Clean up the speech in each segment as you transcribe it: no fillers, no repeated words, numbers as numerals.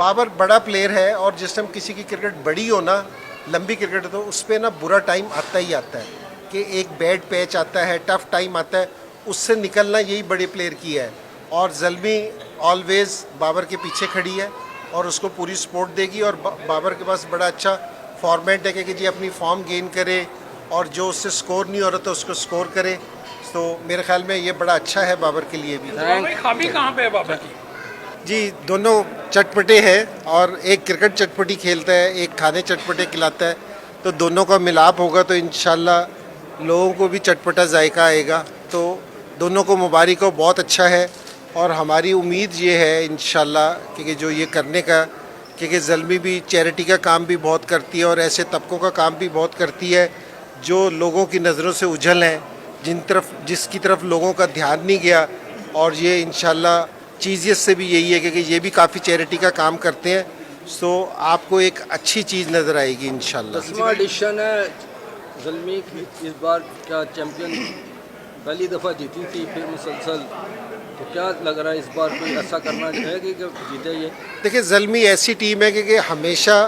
बाबर बड़ा प्लेयर है और जिस टाइम किसी की क्रिकेट बड़ी हो ना, लंबी क्रिकेट, तो उस पर ना बुरा टाइम आता ही आता है कि एक बैड पैच आता है, टफ टाइम आता है, उससे निकलना यही बड़े प्लेयर की है। और ज़ल्मी ऑलवेज़ बाबर के पीछे खड़ी है और उसको पूरी सपोर्ट देगी। और बाबर के पास बड़ा अच्छा फॉर्मेट है कि जी अपनी फॉर्म गेन करे और जो उससे स्कोर नहीं हो रहा तो उसको स्कोर करे। तो मेरे ख्याल में ये बड़ा अच्छा है बाबर के लिए भी। खामी कहाँ पे है बाबर की? जी, दोनों चटपटे हैं और एक क्रिकेट चटपटी खेलता है, एक खाने चटपटे खिलाता है, तो दोनों का मिलाप होगा तो इंशाल्लाह लोगों को भी चटपटा जायका आएगा। तो दोनों को मुबारक हो, बहुत अच्छा है। और हमारी उम्मीद ये है इंशाल्लाह कि जो ये करने का, क्योंकि ज़ल्मी भी चैरिटी का काम भी बहुत करती है और ऐसे तबकों का काम भी बहुत करती है जो लोगों की नज़रों से उजल हैं, जिसकी तरफ लोगों का ध्यान नहीं गया। और ये इंशाल्लाह चीज़ियत से भी यही है कि ये भी काफ़ी चैरिटी का काम करते हैं। सो आपको एक अच्छी चीज़ नज़र आएगी इंशाल्लाह। 10वां एडिशन है ज़ल्मी की, इस बार क्या चैम्पियन पहली दफ़ा जीती थी, फिर मुसलसल, तो क्या लग रहा है इस बार कोई ऐसा करना है कि जीते ये? देखिए, ज़ल्मी ऐसी टीम है कि हमेशा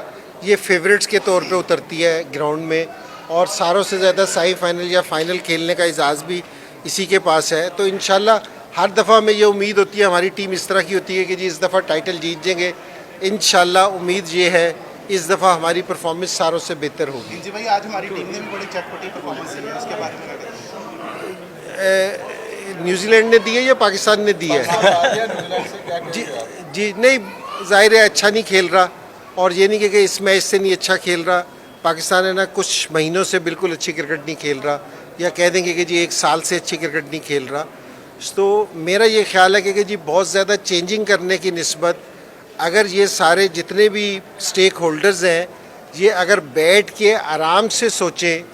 ये फेवरेट्स के तौर पे उतरती है ग्राउंड में और सारों से ज़्यादा सेमीफाइनल या फाइनल खेलने का एजाज़ भी इसी के पास है। तो इंशाल्लाह हर दफ़ा में ये उम्मीद होती है, हमारी टीम इस तरह की होती है कि जी इस दफ़ा टाइटल जीत जाएंगे। इंशाल्लाह उम्मीद ये है इस दफ़ा हमारी परफॉर्मेंस सारों से बेहतर होगी। जी भाई, आज हमारी टीम ने भी बड़ी चटपटी परफॉर्मेंस दी है, उसके बारे में क्या कहते हैं? न्यूजीलैंड ने दी है या पाकिस्तान ने दी है? जी नहीं, ज़ाहिर है अच्छा नहीं खेल रहा और ये नहीं कि इस मैच से नहीं अच्छा खेल रहा। पाकिस्तान है ना कुछ महीनों से बिल्कुल अच्छी क्रिकेट नहीं खेल रहा, या कह देंगे कि जी एक साल से अच्छी क्रिकेट नहीं खेल रहा। तो मेरा ये ख्याल है कि जी बहुत ज़्यादा चेंजिंग करने की निस्बत अगर ये सारे जितने भी स्टेक होल्डर्स हैं, ये अगर बैठ के आराम से सोचें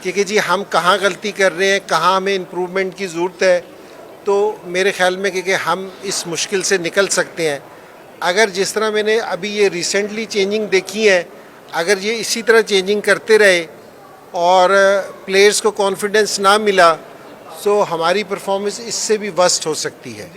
कि जी हम कहाँ गलती कर रहे हैं, कहाँ हमें इम्प्रूवमेंट की ज़रूरत है, तो मेरे ख्याल में कि हम इस मुश्किल से निकल सकते हैं। अगर जिस तरह मैंने अभी ये रिसेंटली चेंजिंग देखी है, अगर ये इसी तरह चेंजिंग करते रहे और प्लेयर्स को कॉन्फिडेंस ना मिला तो हमारी परफॉर्मेंस इससे भी वर्स्ट हो सकती है।